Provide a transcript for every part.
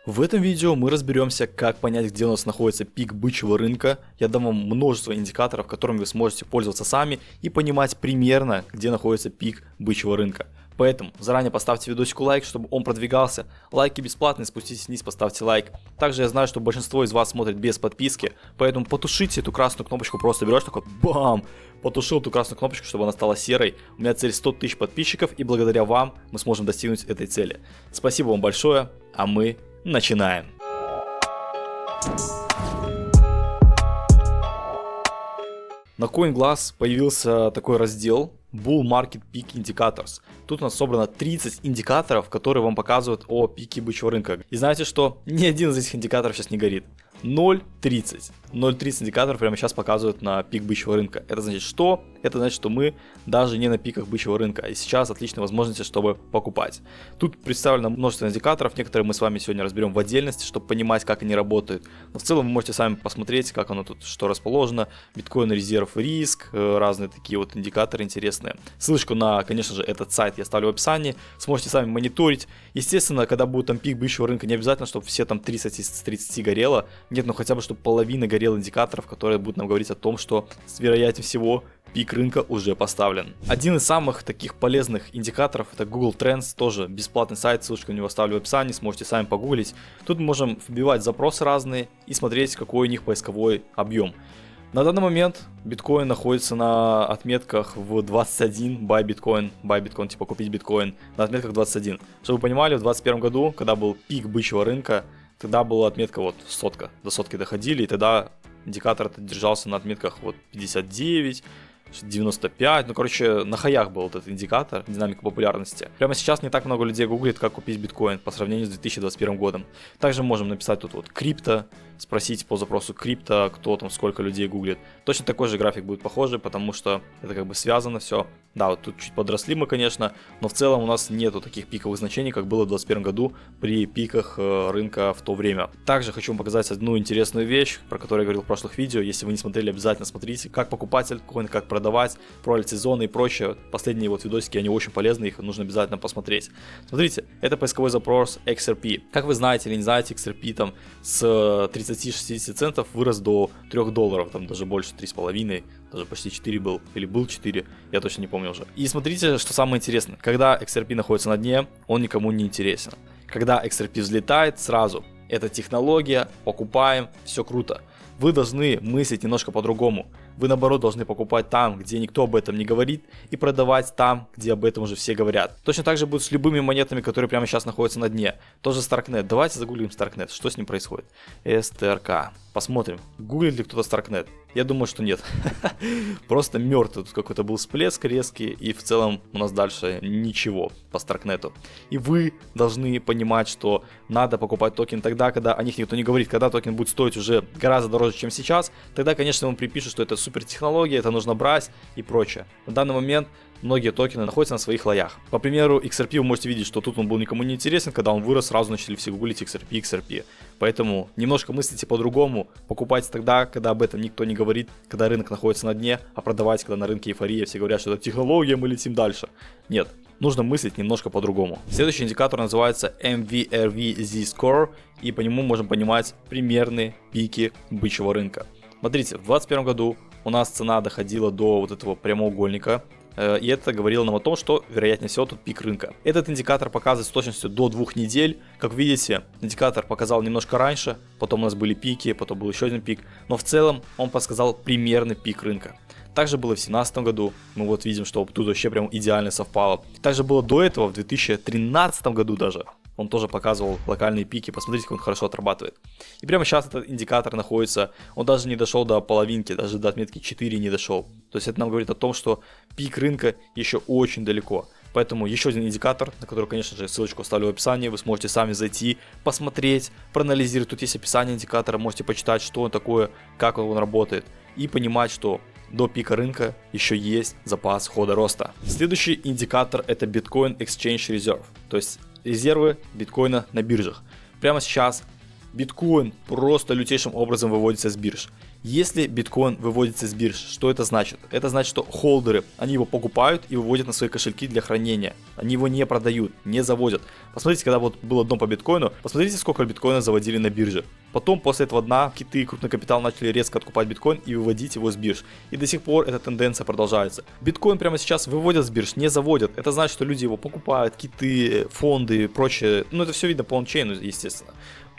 В этом видео мы разберемся, как понять, где у нас находится пик бычьего рынка. Я дам вам множество индикаторов, которыми вы сможете пользоваться сами и понимать примерно, где находится пик бычьего рынка. Поэтому заранее поставьте видосику лайк, чтобы он продвигался. Лайки бесплатные, спуститесь вниз, поставьте лайк. Также я знаю, что большинство из вас смотрит без подписки, поэтому потушите эту красную кнопочку, просто берешь такой бам! Потушил эту красную кнопочку, чтобы она стала серой. У меня цель 100 тысяч подписчиков, и благодаря вам мы сможем достигнуть этой цели. Спасибо вам большое, а мы начинаем. На CoinGlass появился такой раздел Bull Market Peak Indicators. Тут у нас собрано 30 индикаторов, которые вам показывают о пике бычьего рынка. И знаете что? Ни один из этих индикаторов сейчас не горит. 0.30. 0.30 индикаторов прямо сейчас показывают на пик бычьего рынка. Это значит что? Это значит, что мы даже не на пиках бычьего рынка. И сейчас отличная возможность, чтобы покупать. Тут представлено множество индикаторов. Некоторые мы с вами сегодня разберем в отдельности, чтобы понимать, как они работают. Но в целом вы можете сами посмотреть, как оно тут, что расположено. Биткоин, резерв, риск. Разные такие вот индикаторы интересные. Ссылочку на, конечно же, этот сайт я оставлю в описании. Сможете сами мониторить. Естественно, когда будет там пик бычьего рынка, не обязательно, чтобы все там 30 из 30 горело. Нет, ну хотя бы, чтобы половина горела индикаторов, которые будут нам говорить о том, что, вероятнее всего, пик рынка уже поставлен. Один из самых таких полезных индикаторов — это Google Trends, тоже бесплатный сайт, ссылочку на него оставлю в описании, сможете сами погуглить. Тут мы можем вбивать запросы разные и смотреть, какой у них поисковой объем. На данный момент биткоин находится на отметках в 21, buy биткоин, типа купить биткоин, на отметках 21. Чтобы вы понимали, в 2021 году, когда был пик бычьего рынка, тогда была отметка вот сотка, до сотки доходили, и тогда индикатор держался на отметках вот 59, 95, ну короче на хаях был этот индикатор, динамика популярности. Прямо сейчас не так много людей гуглит, как купить биткоин по сравнению с 2021 годом. Также можем написать тут вот крипто, спросить по запросу крипто, кто там, сколько людей гуглит. Точно такой же график будет похожий, потому что это как бы связано все. Да, вот тут чуть подросли мы, конечно, но в целом у нас нету таких пиковых значений, как было в 2021 году при пиках рынка в то время. Также хочу вам показать одну интересную вещь, про которую я говорил в прошлых видео. Если вы не смотрели, обязательно смотрите, как покупать альткоин, как продавать, про альтсезоны и прочее. Последние вот видосики, они очень полезны, их нужно обязательно посмотреть. Смотрите, это поисковой запрос XRP. Как вы знаете или не знаете, XRP там с 30-60 центов вырос до $3, там даже больше, 3,5, даже почти 4 был, или был 4, я точно не помню уже. И смотрите, что самое интересное, когда XRP находится на дне, он никому не интересен. Когда XRP взлетает, сразу, это технология, покупаем, все круто. Вы должны мыслить немножко по-другому. Вы, наоборот, должны покупать там, где никто об этом не говорит, и продавать там, где об этом уже все говорят. Точно так же будет с любыми монетами, которые прямо сейчас находятся на дне. Тоже Starknet. Давайте загуглим Starknet. Что с ним происходит? STRK. Посмотрим. Гуглит ли кто-то Starknet? Я думаю, что нет. Просто мертвый. Тут какой-то был всплеск резкий, и в целом у нас дальше ничего по Starknet. И вы должны понимать, что надо покупать токен тогда, когда о них никто не говорит. Когда токен будет стоить уже гораздо дороже, чем сейчас, тогда, конечно, вам припишут, что это супер технология, это нужно брать и прочее. На данный момент многие токены находятся на своих лоях. По примеру XRP вы можете видеть, что тут он был никому не интересен, когда он вырос, сразу начали все гуглить XRP. Поэтому немножко мыслите по-другому, покупайте тогда, когда об этом никто не говорит, когда рынок находится на дне, а продавайте, когда на рынке эйфория, все говорят, что это технология, мы летим дальше. Нет, нужно мыслить немножко по-другому. Следующий индикатор называется MVRV Z-Score, и по нему можем понимать примерные пики бычьего рынка. Смотрите, в 2021 году у нас цена доходила до вот этого прямоугольника, и это говорило нам о том, что, вероятнее всего, тут пик рынка. Этот индикатор показывает с точностью до 2 недель. Как видите, индикатор показал немножко раньше, потом у нас были пики, потом был еще один пик, но в целом он подсказал примерный пик рынка. Также было в 2017 году, мы вот видим, что тут вообще прям идеально совпало. Также было до этого, в 2013 году даже. Он тоже показывал локальные пики, посмотрите, как он хорошо отрабатывает. И прямо сейчас этот индикатор находится, он даже не дошел до половинки, даже до отметки 4 не дошел. То есть это нам говорит о том, что пик рынка еще очень далеко. Поэтому еще один индикатор, на который, конечно же, ссылочку оставлю в описании, вы сможете сами зайти, посмотреть, проанализировать. Тут есть описание индикатора, можете почитать, что он такое, как он работает, и понимать, что до пика рынка еще есть запас хода роста. Следующий индикатор — это Bitcoin Exchange Reserve, то есть резервы биткоина на биржах. Прямо сейчас биткоин просто лютейшим образом выводится с бирж. Если биткоин выводится с бирж, что это значит? Это значит, что холдеры, они его покупают и выводят на свои кошельки для хранения. Они его не продают, не заводят. Посмотрите, когда вот было дно по биткоину, посмотрите, сколько биткоина заводили на бирже. Потом, после этого дна, киты и крупный капитал начали резко откупать биткоин и выводить его с бирж. И до сих пор эта тенденция продолжается. Биткоин прямо сейчас выводят с бирж, не заводят. Это значит, что люди его покупают, киты, фонды и прочее. Ну, это все видно по ончейну, естественно.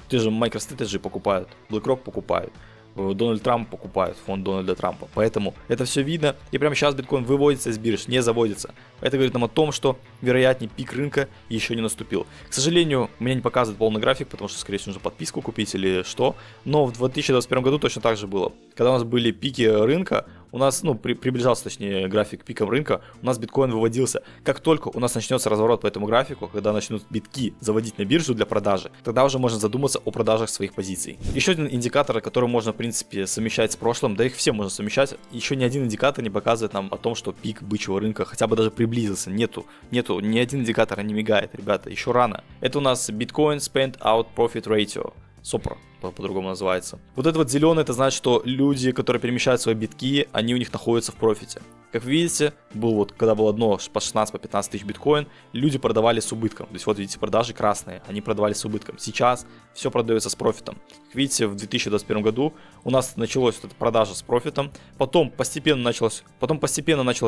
Те же MicroStrategy покупают, BlackRock покупают. Дональд Трамп покупает, фонд Дональда Трампа. Поэтому это все видно. И прямо сейчас биткоин выводится из бирж, не заводится. Это говорит нам о том, что вероятнее пик рынка еще не наступил. К сожалению, у меня не показывает полный график, потому что, скорее всего, нужно подписку купить или что. Но в 2021 году точно так же было. Когда у нас были пики рынка, у нас, приближался, точнее, график к пикам рынка, у нас биткоин выводился. Как только у нас начнется разворот по этому графику, когда начнут битки заводить на биржу для продажи, тогда уже можно задуматься о продажах своих позиций. Еще один индикатор, который можно, в принципе, совмещать с прошлым, да их все можно совмещать. Еще ни один индикатор не показывает нам о том, что пик бычьего рынка хотя бы даже приблизился. Нету, ни один индикатор не мигает, ребята, еще рано. Это у нас Bitcoin Spend Out Profit Ratio. SOPR по-другому называется. Вот это вот зеленый, это значит, что люди, которые перемещают свои битки, они у них находятся в профите. Как вы видите, когда было дно по 16-15 тысяч биткоин, люди продавали с убытком. То есть вот видите, продажи красные, они продавали с убытком. Сейчас все продается с профитом. Как видите, в 2021 году у нас началась вот эта продажа с профитом, потом постепенно началось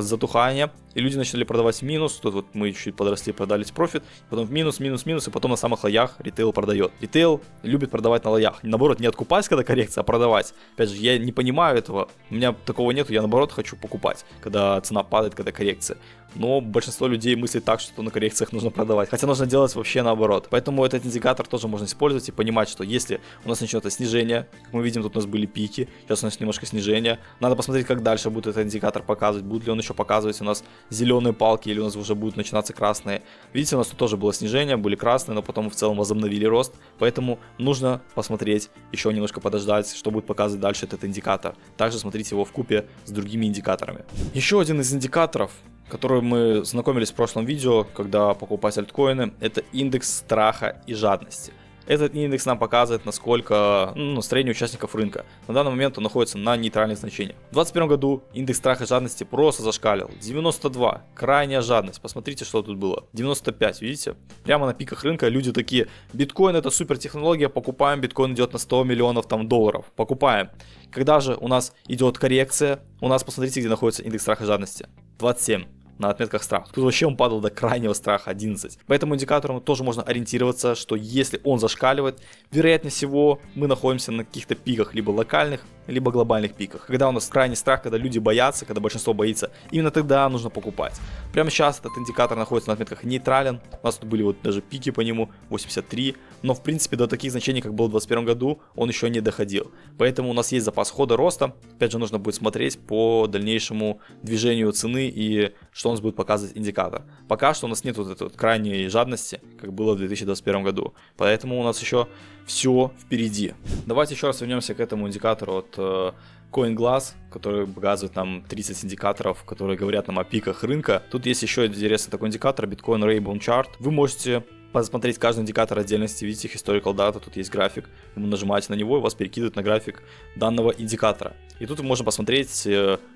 затухание, и люди начали продавать в минус. Тут вот мы чуть подросли, продали с профит, потом в минус, и потом на самых лоях ритейл продает. Ритейл любит продавать на лоях. Наоборот, не откупать, когда коррекция, а продавать. Опять же, я не понимаю этого, у меня такого нету, я наоборот хочу покупать, когда цена падает, когда коррекция. Но большинство людей мыслит так, что на коррекциях нужно продавать. Хотя нужно делать вообще наоборот. Поэтому этот индикатор тоже можно использовать и понимать, что если у нас начнется снижение, как мы видим, тут у нас были пики, сейчас у нас немножко снижение. Надо посмотреть, как дальше будет этот индикатор показывать. Будет ли он еще показывать у нас зеленые палки или у нас уже будут начинаться красные. Видите, у нас тут тоже было снижение, были красные, но потом в целом возобновили рост. Поэтому нужно посмотреть, еще немножко подождать, что будет показывать дальше этот индикатор. Также смотрите его вкупе с другими индикаторами. Еще один из индикаторов, который мы знакомились в прошлом видео, когда покупать альткоины, это индекс страха и жадности. Этот индекс нам показывает, насколько настроение участников рынка. На данный момент он находится на нейтральных значениях. В 2021 году индекс страха и жадности просто зашкалил. 92. Крайняя жадность. Посмотрите, что тут было. 95. Видите? Прямо на пиках рынка люди такие: биткоин это супер технология, покупаем, биткоин идет на 100 миллионов долларов. Покупаем. Когда же у нас идет коррекция, у нас посмотрите, где находится индекс страха и жадности. 27. На отметках страха. Тут вообще он падал до крайнего страха 11. По этому индикатору тоже можно ориентироваться, что если он зашкаливает, вероятнее всего мы находимся на каких-то пиках, либо локальных, либо глобальных пиках. Когда у нас крайний страх, когда люди боятся, когда большинство боится, именно тогда нужно покупать. Прямо сейчас этот индикатор находится на отметках нейтрален. У нас тут были вот даже пики по нему 83, но в принципе до таких значений, как было в 2021 году, он еще не доходил. Поэтому у нас есть запас хода роста. Опять же, нужно будет смотреть по дальнейшему движению цены и что у нас будет показывать индикатор. Пока что у нас нет вот этой вот крайней жадности, как было в 2021 году. Поэтому у нас еще все впереди. Давайте еще раз вернемся к этому индикатору от CoinGlass, который показывает нам 30 индикаторов, которые говорят нам о пиках рынка. Тут есть еще интересный такой индикатор, Bitcoin Rainbow Chart. Вы можете посмотреть каждый индикатор отдельности, видите historical data, тут есть график, вы нажимаете на него и вас перекидывает на график данного индикатора. И тут можно посмотреть,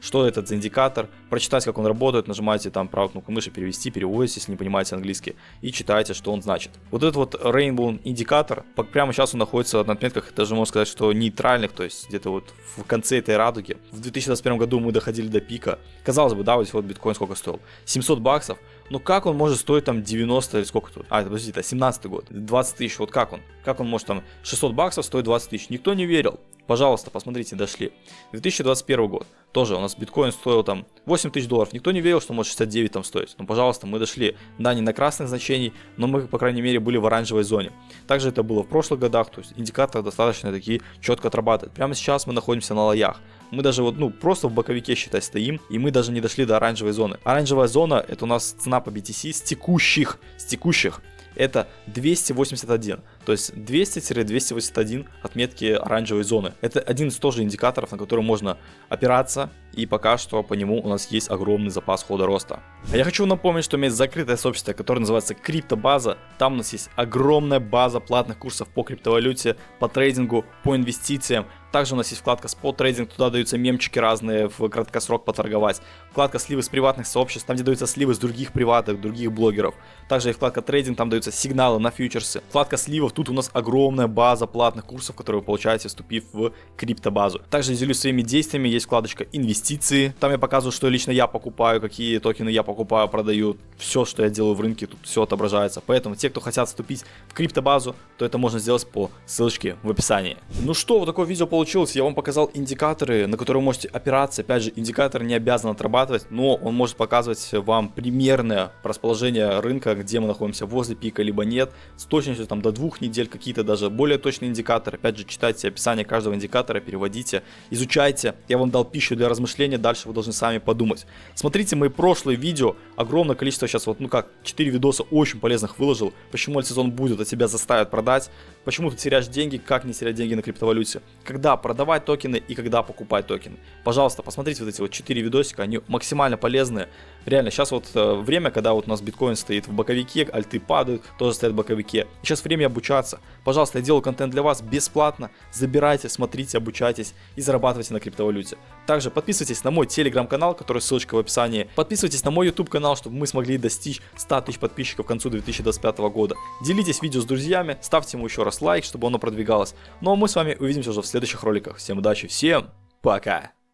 что это за индикатор, прочитать, как он работает, нажимаете там правой кнопкой мыши перевести, переводите, если не понимаете английский, и читаете, что он значит. Вот этот вот Rainbow индикатор, прямо сейчас он находится на отметках, даже можно сказать, что нейтральных, то есть где-то вот в конце этой радуги. В 2021 году мы доходили до пика. Казалось бы, да, вот биткоин сколько стоил? $700. Но как он может стоить там 90 или сколько тут? Подождите, это 17 год, 20 тысяч, вот как он? Как он может там $600 стоить 20 тысяч? Никто не верил. Пожалуйста, посмотрите, дошли. 2021 год. Тоже у нас биткоин стоил там $8 тысяч. Никто не верил, что может 69 там стоить. Но, пожалуйста, мы дошли. Да, не на красных значениях, но мы, по крайней мере, были в оранжевой зоне. Также это было в прошлых годах. То есть индикаторы достаточно такие четко отрабатывают. Прямо сейчас мы находимся на лоях. Мы даже вот, просто в боковике, считай, стоим, и мы даже не дошли до оранжевой зоны. Оранжевая зона, это у нас цена по BTC с текущих, это 281, то есть 200-281 отметки оранжевой зоны. Это один из тоже индикаторов, на который можно опираться и пока что по нему у нас есть огромный запас хода роста. А я хочу напомнить, что у меня есть закрытое сообщество, которое называется Криптобаза. Там у нас есть огромная база платных курсов по криптовалюте, по трейдингу, по инвестициям. Также у нас есть вкладка «Спот трейдинг», туда даются мемчики разные в краткосрок поторговать. Вкладка «Сливы с приватных сообществ», там где даются сливы с других приватных, других блогеров. Также есть вкладка «Трейдинг», там даются сигналы на фьючерсы. Вкладка «Сливов», тут у нас огромная база платных курсов, которые вы получаете, вступив в криптобазу. Также я делюсь своими действиями, есть вкладочка «Инвестиции». Там я показываю, что лично я покупаю, какие токены я покупаю, продаю. Все, что я делаю в рынке, тут все отображается. Поэтому те, кто хотят вступить в криптобазу, то это можно сделать по ссылочке в описании. Ну что, вот такое видео получилось. Я вам показал индикаторы, на которые вы можете опираться. Опять же, индикатор не обязан отрабатывать, но он может показывать вам примерное расположение рынка, где мы находимся, возле пика либо нет, с точностью там до 2 недель, какие-то даже более точные индикаторы. Опять же, читайте описание каждого индикатора, переводите, изучайте. Я вам дал пищу для размышления, дальше вы должны сами подумать. Смотрите мои прошлые видео, огромное количество сейчас, вот, 4 видоса очень полезных выложил. Почему альтсезон будет, а тебя заставят продать, почему ты теряешь деньги, как не терять деньги на криптовалюте, когда продавать токены и когда покупать токены. Пожалуйста, посмотрите вот эти вот 4 видосика, они максимально полезные. Реально, сейчас вот время, когда вот у нас биткоин стоит в боковике, альты падают, тоже стоят в боковике. Сейчас время обучаться. Пожалуйста, я делаю контент для вас бесплатно. Забирайте, смотрите, обучайтесь и зарабатывайте на криптовалюте. Также подписывайтесь на мой телеграм-канал, который ссылочка в описании. Подписывайтесь на мой YouTube канал, чтобы мы смогли достичь 100 тысяч подписчиков к концу 2025 года. Делитесь видео с друзьями, ставьте ему еще раз лайк, чтобы оно продвигалось. Ну а мы с вами увидимся уже в следующих роликах. Всем удачи, всем пока!